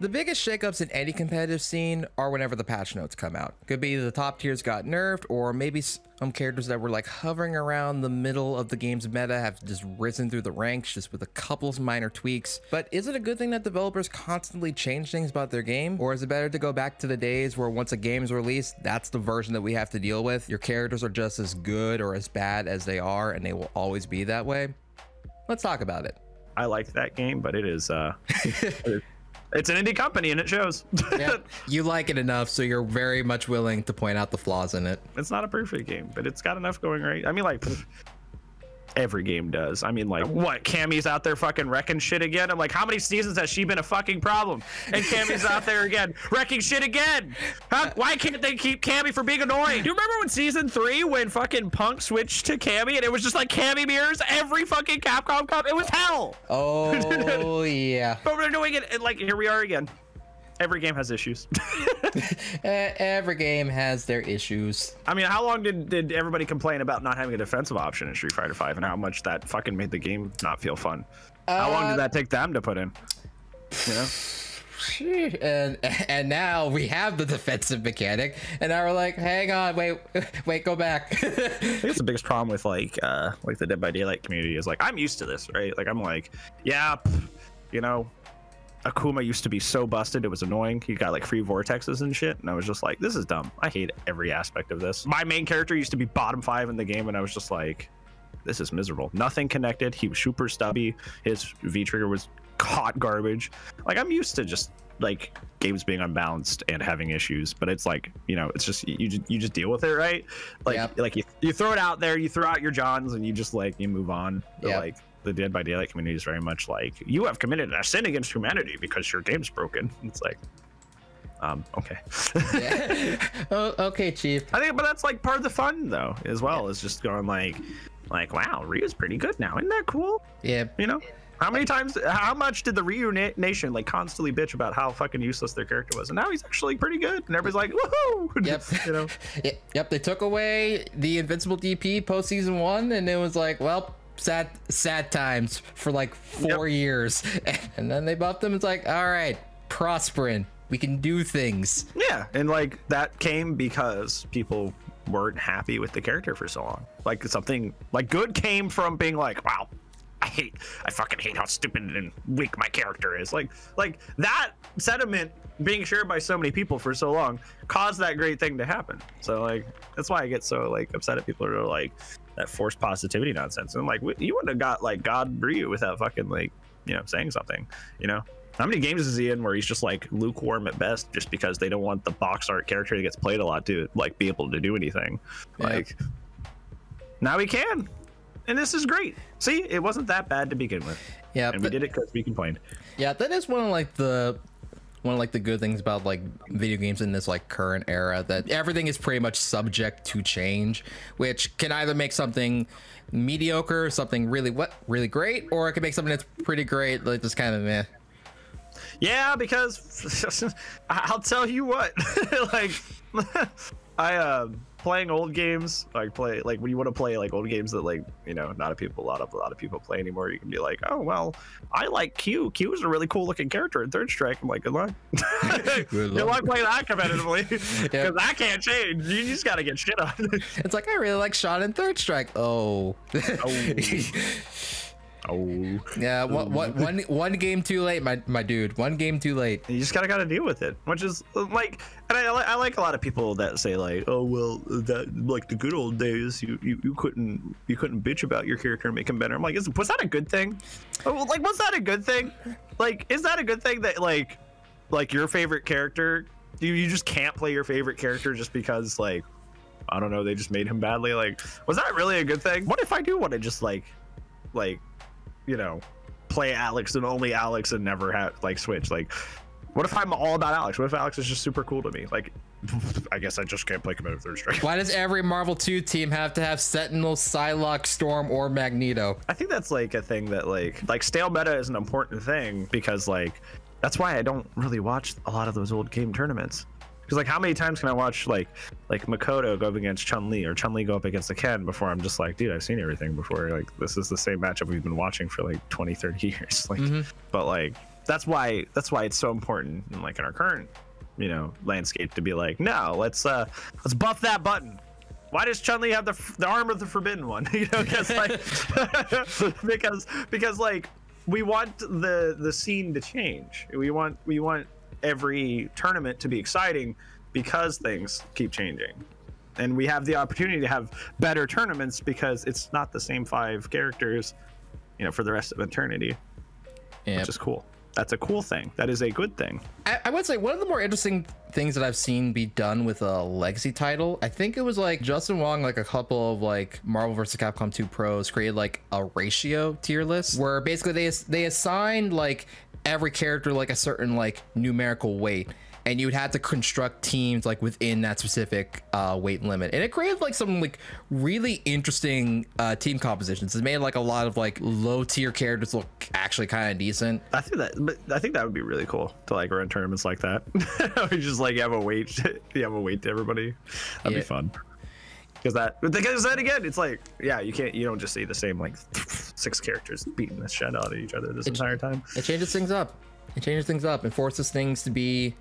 The biggest shakeups in any competitive scene are whenever the patch notes come out. Could be the top tiers got nerfed, or maybe some characters that were like hovering around the middle of the game's meta have just risen through the ranks just with a couple of minor tweaks. But is it a good thing that developers constantly change things about their game? Or is it better to go back to the days where once a game is released, that's the version that we have to deal with? Your characters are just as good or as bad as they are, and they will always be that way. Let's talk about it. I liked that game, but it is it's an indie company and it shows. Yeah, you like it enough, so you're very much willing to point out the flaws in it. It's not a perfect game, but it's got enough going right. I mean, like, every game does. I mean, like, what? Cammy's out there fucking wrecking shit again? I'm like, how many seasons has she been a fucking problem? And Cammy's out there again, wrecking shit again. Why can't they keep Cammy from being annoying? Do you remember when season 3 when fucking Punk switched to Cammy and it was just like Cammy mirrors every fucking Capcom Cup? It was hell. Oh, yeah. But we're doing it, and like, here we are again. Every game has issues. Every game has their issues. I mean, how long did everybody complain about not having a defensive option in Street Fighter 5 and how much that fucking made the game not feel fun? How long did that take them to put in? You know? And now we have the defensive mechanic, and now we're like, hang on, wait, go back. I think it's the biggest problem with like the Dead by Daylight community is like, I'm used to this, right? Like, I'm like, yeah, you know, Akuma used to be so busted, it was annoying. He got like free vortexes and shit, and I was just like, this is dumb. I hate every aspect of this. My main character used to be bottom 5 in the game, and I was just like, this is miserable. Nothing connected. He was super stubby. His V-trigger was hot garbage. Like, I'm used to just like games being unbalanced and having issues, but it's like, you know, it's just you just deal with it, right? Like, yep. Like you throw it out there, you throw out your Johns, and you just like, you move on. Yeah. Like, the Dead by Daylight community is very much like, you have committed a sin against humanity because your game's broken. It's like, okay. Yeah. Oh, okay, Chief. I think, but that's like part of the fun though, as well, is just going like, wow, Ryu's pretty good now. Isn't that cool? Yeah. You know, how much did the Ryu Nation like constantly bitch about how fucking useless their character was, and now he's actually pretty good, and everybody's like, woohoo! Yep. You know. Yep. They took away the invincible DP post season 1, and it was like, well, sad times for like 4 years, and then they buffed them. It's like, all right, prospering, we can do things. Yeah, and like that came because people weren't happy with the character for so long. Like, something like good came from being like, wow, I fucking hate how stupid and weak my character is. Like that sentiment being shared by so many people for so long caused that great thing to happen. So like, that's why I get so like upset at people who are like that forced positivity nonsense. And I'm like, you wouldn't have got like God Ryu without fucking like, you know, saying something, you know? How many games is he in where he's just like lukewarm at best, just because they don't want the box art character that gets played a lot to like be able to do anything? Yeah. Like, now he can. And this is great. See, it wasn't that bad to begin with. Yeah, and we did it because we complained. Yeah, that is one of the good things about like video games in this like current era, that everything is pretty much subject to change, which can either make something mediocre, something really great, or it can make something that's pretty great, like just kind of meh. Yeah, because I'll tell you what, like I playing old games, like when you want to play like old games that like, you know, not a lot of people play anymore, you can be like, oh well, I like Q is a really cool looking character in Third Strike. I'm like, good luck. Good luck playing that competitively, because that can't change. You just gotta get shit on. It's like, I really like Shawn in Third Strike. Oh. Oh yeah, one game too late, my dude. One game too late. You just gotta deal with it, which is like, and I like a lot of people that say like, oh well, that like the good old days, you couldn't bitch about your character and make him better. I'm like, was that a good thing? Like, was that a good thing? Like, is that a good thing that like your favorite character, you just can't play your favorite character just because like, I don't know, they just made him badly? Like, was that really a good thing? What if I do want to just like you know, play Alex and only Alex and never have like switch? Like, what if I'm all about Alex? What if Alex is just super cool to me? Like, I guess I just can't play competitive Third Strike. Why does every Marvel 2 team have to have Sentinel, Psylocke, Storm, or Magneto? I think that's like a thing that like stale meta is an important thing, because like that's why I don't really watch a lot of those old game tournaments. Because like, how many times can I watch like Makoto go up against Chun-Li, or Chun-Li go up against the Ken, before I'm just like, dude, I've seen everything before. Like, this is the same matchup we've been watching for like 20-30 years. Like, but like, that's why it's so important in like in our current, you know, landscape to be like, no, let's buff that button. Why does Chun-Li have the arm of the forbidden one? You know, because like because like we want the scene to change. We want every tournament to be exciting because things keep changing. And we have the opportunity to have better tournaments because it's not the same 5 characters, you know, for the rest of eternity. Yep. Which is cool. That's a cool thing. That is a good thing. I would say one of the more interesting things that I've seen be done with a legacy title, I think it was like Justin Wong, like a couple of like Marvel vs. Capcom 2 pros created like a ratio tier list where basically they assigned like every character like a certain like numerical weight, and you would have to construct teams like within that specific weight limit, and it created like some like really interesting team compositions. It made like a lot of like low tier characters look actually kind of decent. I think that would be really cool to like run tournaments like that. Or just like have a weight to everybody. That'd be fun. Because then again, it's like, yeah, you don't just see the same like 6 characters beating the shit out of each other this entire time. It changes things up. It forces things to be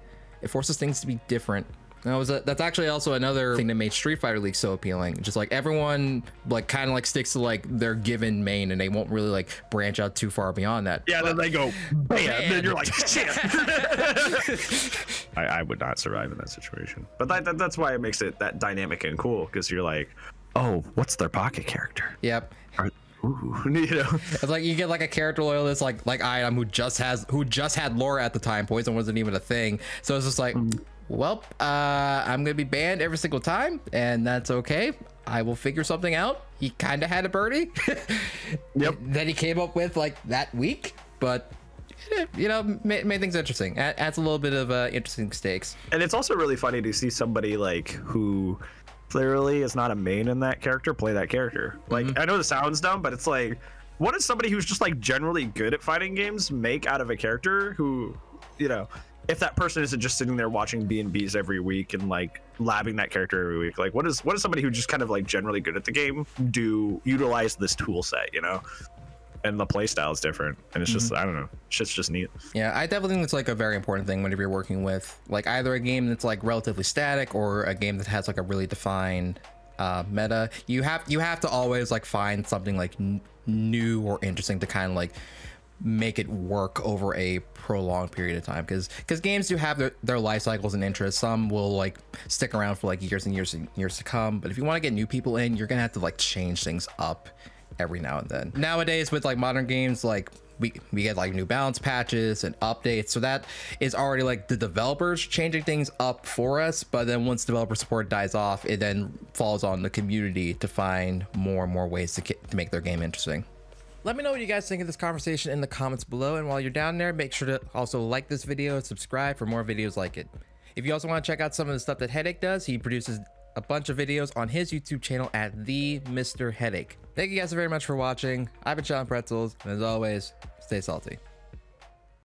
different. That's actually also another thing that made Street Fighter League so appealing. Just like everyone like kind of like sticks to like their given main, and they won't really like branch out too far beyond that. Yeah, then they go bam, and then you're like shit. I would not survive in that situation. But that's why it makes it that dynamic and cool, because you're like, oh, what's their pocket character? Yep. Ooh, you know, it's like you get like a character loyalist like Item who just had lore at the time. Poison wasn't even a thing, so it's just like, well, I'm gonna be banned every single time, and that's okay. I will figure something out. He kind of had a birdie yep, that he came up with like that week, but you know, made things interesting. Adds a little bit of interesting stakes. And it's also really funny to see somebody like who clearly is not a main in that character play that character. Like, I know this sounds dumb, but it's like, what does somebody who's just like generally good at fighting games make out of a character who, you know, if that person isn't just sitting there watching B&Bs every week and like labbing that character every week, like what does somebody who just kind of like generally good at the game utilize this tool set, you know? And the play style is different, and it's just I don't know, shit's just neat. Yeah, I definitely think it's like a very important thing whenever you're working with like either a game that's like relatively static or a game that has like a really defined meta. You have to always like find something like new or interesting to kind of like make it work over a prolonged period of time, because games do have their life cycles and interests. Some will like stick around for like years and years and years to come, but if you want to get new people in, you're gonna have to like change things up every now and then. Nowadays with like modern games, like we get like new balance patches and updates, so that is already like the developers changing things up for us. But then once developer support dies off, it then falls on the community to find more and more ways to make their game interesting. Let me know what you guys think of this conversation in the comments below, and while you're down there, make sure to also like this video and subscribe for more videos like it. If you also want to check out some of the stuff that Headache does, he produces a bunch of videos on his YouTube channel at the Mr. Headache. Thank you guys very much for watching. I've been ShaolinPretzels, and as always, stay salty.